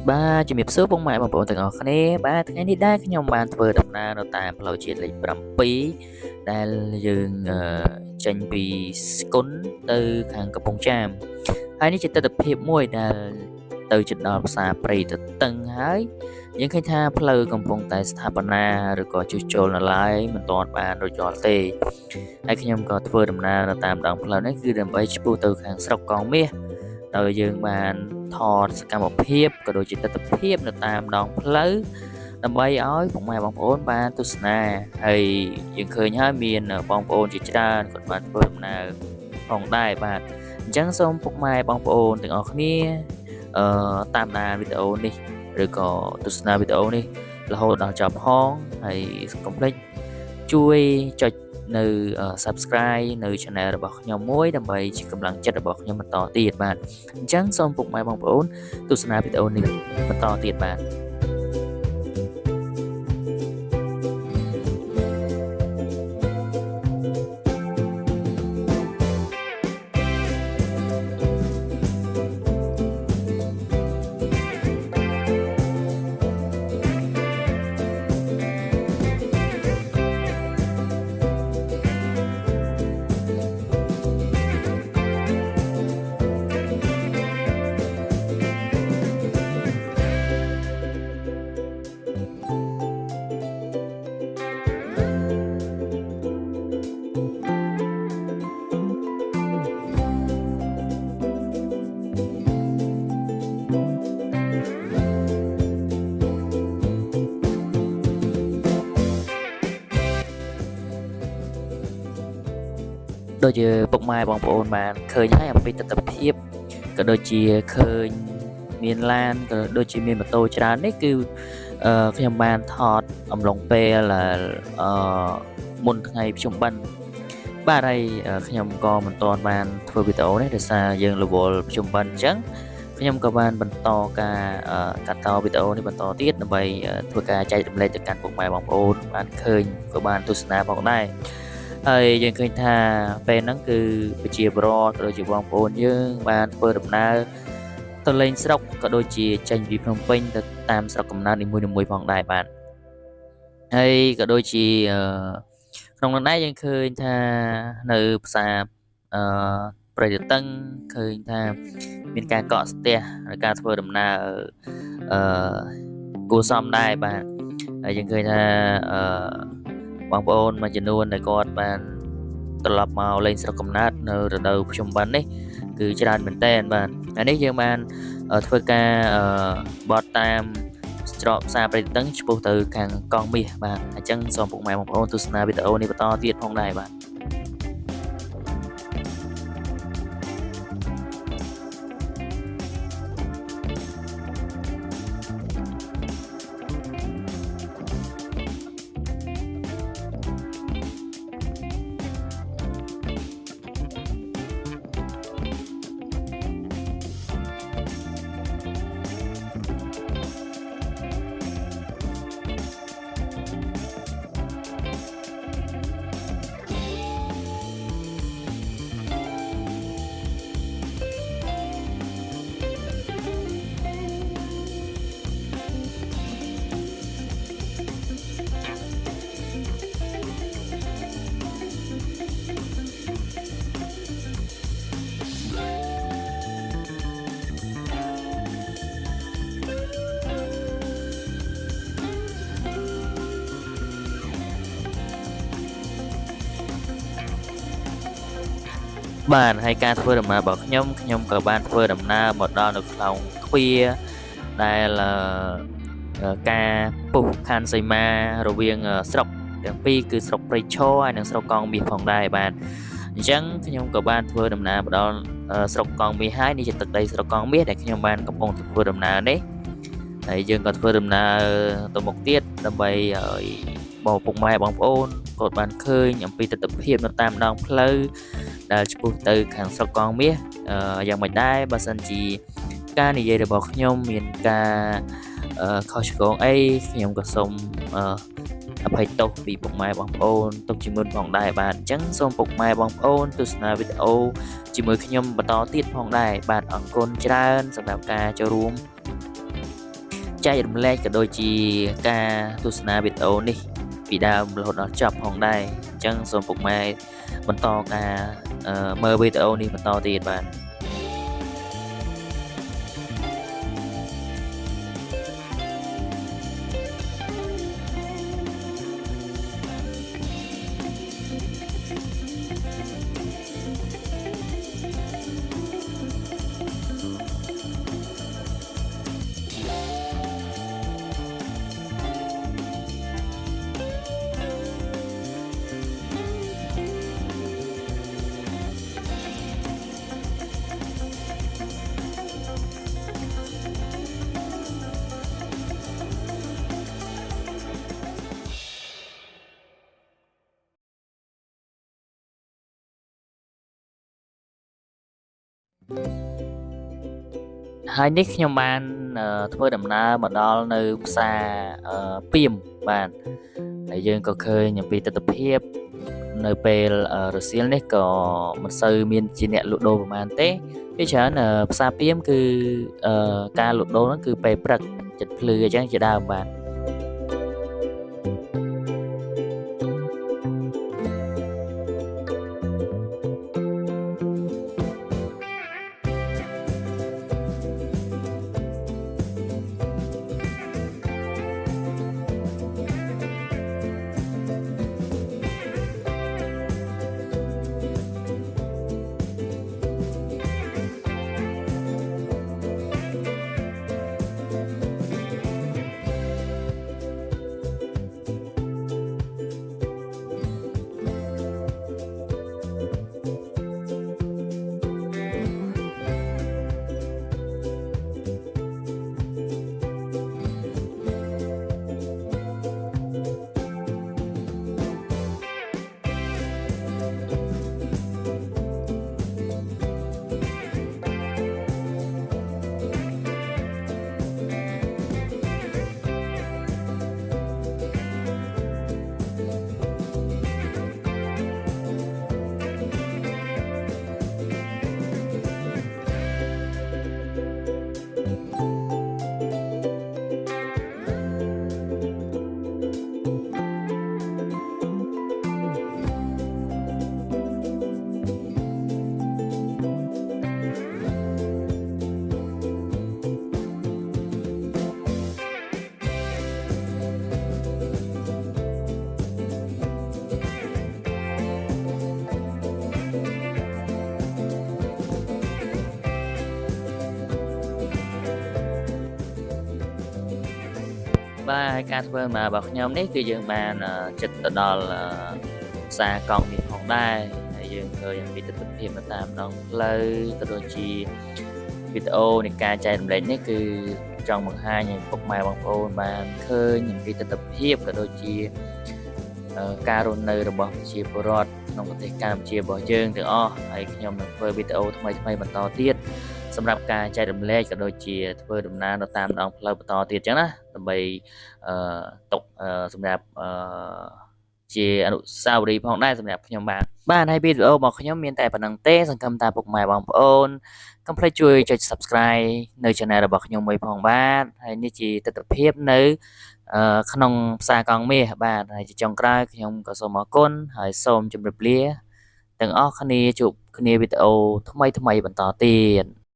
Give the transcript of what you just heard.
បាទជំរាបសួរពុកម៉ែបងប្អូនទាំងអស់គ្នាបាទថ្ងៃនេះដែរខ្ញុំបានធ្វើដំណើរនៅតាមផ្លូវជាតិលេខ7ដែលយើងចេញពីស្គុនទៅខាងកំពង់ចាមហើយនេះជាទស្សនវិជ្ជាមួយដែលទៅជិតដល់ផ្សារព្រៃទៅតឹងហើយយើងឃើញថាផ្លូវកំពុងតែស្ថាបនាឬក៏ជួសជុលនៅឡើយមិនទាន់បានរួចរាល់ទេហើយខ្ញុំក៏ធ្វើដំណើរនៅតាមដងផ្លូវនេះគឺដើម្បីឆ្ពោះទៅខាងស្រុកកងមាសដោយយើងបានថតសកម្មភាពក៏ដូចជាទស្សនវិជ្ជានៅតាមដងផ្លូវដើម្បីឲ្យពុកម៉ែបងប្អូនបានទស្សនាហើយយើងឃើញហើយមានបងប្អូនជាច្រើនគាត់បានធ្វើដំណើរផងដែរបាទអញ្ចឹងសូមពុកម៉ែបងប្អូនទាំងអស់គ្នាតាមដានវីដេអូនេះឬក៏ទស្សនាវីដេអូនេះរហូតដល់ចប់ផងហើយកុំភ្លេចជួយចុចនៅ Subscribe នៅ Channel របស់ខ្ញុំមួយដើម្បីជាកម្លាំងចិត្តរបស់ខ្ញុំបន្តទៀតបាទអញ្ចឹងសូមពុកម៉ែបងប្អូនទស្សនាវីដេអូនេះបន្តទៀតបាទដូចជាពុកម៉ែបងប្អូនបានឃើញហើយអំពីទស្សនវិជ្ជាក៏ដូចជាឃើញមានឡានក៏ដូចជាមានម៉ូតូច្រើននេះគឺខ្ញុំបានថតអំឡុងពេលមុនថ្ងៃភ្ជុំបិណ្ឌបាទហើយខ្ញុំក៏មិនទាន់បានធ្វើវីដេអូនេះដោយសារយើងរវល់ភ្ជុំបិណ្ឌអញ្ចឹងខ្ញុំក៏បានបន្តការកាត់តវីដេអូនេះបន្តទៀតដើម្បីធ្វើការចែករំលែកទៅកាន់ពុកម៉ែបងប្អូនបានឃើញក៏បានទស្សនាផងដែរហើយយើងឃើញថាពេលហ្នឹងគឺប្រជាពលរដ្ឋក៏ដូចជាបងប្អូនយើងបានធ្វើដំណើរទៅលេងស្រុកក៏ដូចជាចេញពីភ្នំពេញទៅតាមស្រុកកំណើតនីមួយៗផងដែរបាទហើយក៏ដូចជាក្នុងនោះដែរយើងឃើញថានៅផ្សារព្រៃតឹងឃើញថាមានការកក់ស្ទះហើយការធ្វើដំណើរគួរសមដែរបាទហើយយើងឃើញថាបងប្អូនមួយចំនួនដែលគាត់បានត្រឡប់មកលេងស្រុកកំណើតនៅរដូវភ្ជុំបិណ្ឌនេះគឺច្រើនមែនទែនបាទហើយនេះយើងបានធ្វើការបត់តាមច្រកផ្សារព្រៃតឹងឆ្ពោះទៅខាងកងមាសបាទអញ្ចឹងសូមពុកម៉ែបងប្អូនទស្សនាវីដេអូនេះបន្តទៀតផងដែរបាទបាទហើយការធ្វើដំណើររបស់ខ្ញុំក៏បានធ្វើដំណើរមកដល់នៅក្នុងទ្វារដែលការពុះខណ្ឌសីមារវាងស្រុកទាំងពីរគឺស្រុកព្រៃឈរហើយនិងស្រុកកងមាសផងដែរបាទអញ្ចឹងខ្ញុំក៏បានធ្វើដំណើរមកដល់ស្រុកកងមាសហើយនេះជាទឹកដីស្រុកកងមាសដែលខ្ញុំបានកំពុងធ្វើដំណើរនេះហើយយើងក៏ធ្វើដំណើរទៅមុខទៀតដើម្បីឲ្យបងពុកម៉ែបងប្អូនគាត់បានឃើញអំពីទស្សនវិជ្ជានៅតាមដងផ្លូវដែលឆ្ពោះទៅខាងស្រុកកងមាសយ៉ាងមិនដែរបើសិនជាការនិយាយរបស់ខ្ញុំមានការខុសឆ្គងអីខ្ញុំក៏សូមអភ័យទោសពីពុកម៉ែបងប្អូនទុកជាមុនផងដែរបាទអញ្ចឹងសូមពុកម៉ែបងប្អូនទស្សនាវីដេអូជាមួយខ្ញុំបន្តទៀតផងដែរបាទអរគុណច្រើនសម្រាប់ការចូលរួម ចែករំលែកក៏ដូចជាការទស្សនាវីដេអូនេះពីដើមរហូតដល់ចប់ផងដែរអញ្ចឹងសូមពុកម៉ែបន្តការមើលវីដេអូនេះបន្តទៀតបាទហើយនេះខ្ញុំបានធ្វើដំណើរមកដល់នៅផ្សារពីមបាទហើយយើងក៏ឃើញអំពីទស្សនវិជ្ជានៅពេលរសៀលនេះក៏មិនសូវមានជាអ្នកលក់ដូរប្រហែលទេវាច្រើនផ្សារពីមគឺការលក់ដូរហ្នឹងគឺពេលព្រឹកចិត្តភ្លឺអញ្ចឹងជាដើមបាទបាទការធ្វើមករបស់ខ្ញុំនេះគឺយើងបានចិត្តទៅដល់ផ្សារកង់នេះផងដែរហើយយើងឃើញអំពីទស្សនវិជ្ជានៅតាមដងផ្លូវក៏ដូចជាវីដេអូនៃការចែករំលែកនេះគឺចង់បង្ហាញឲ្យពុកម៉ែបងប្អូនបានឃើញអំពីទស្សនវិជ្ជាក៏ដូចជាការរស់នៅរបស់ប្រជាពលរដ្ឋក្នុងប្រទេសកម្ពុជារបស់យើងទាំងអស់ហើយខ្ញុំនឹងធ្វើវីដេអូថ្មីៗបន្តទៀតសម្រាប់ការចែករំលែកក៏ដូចជាធ្វើដំណើរនៅតាមដងផ្លូវបន្តទៀតចឹងណាដើម្បីទុកសម្រាប់ជាអនុស្សាវរីយ៍ផងដែរសម្រាប់ខ្ញុំបាទហើយវីដេអូរបស់ខ្ញុំមានតែប៉ុណ្្នឹងទេសង្ឃឹមថាពុកម៉ែបងប្អូនកុំភ្លេចជួយចុច Subscribe នៅ Channel របស់ខ្ញុំមួយផងបាទហើយនេះជាទស្សនវិជ្ជានៅក្នុងផ្សារកង់មាសបាទហើយជាចុងក្រោយខ្ញុំក៏សូមអរគុណហើយសូមជម្រាបលាទាំងអស់គ្នាជួបគ្នាវីដេអូថ្មីបន្តទៀត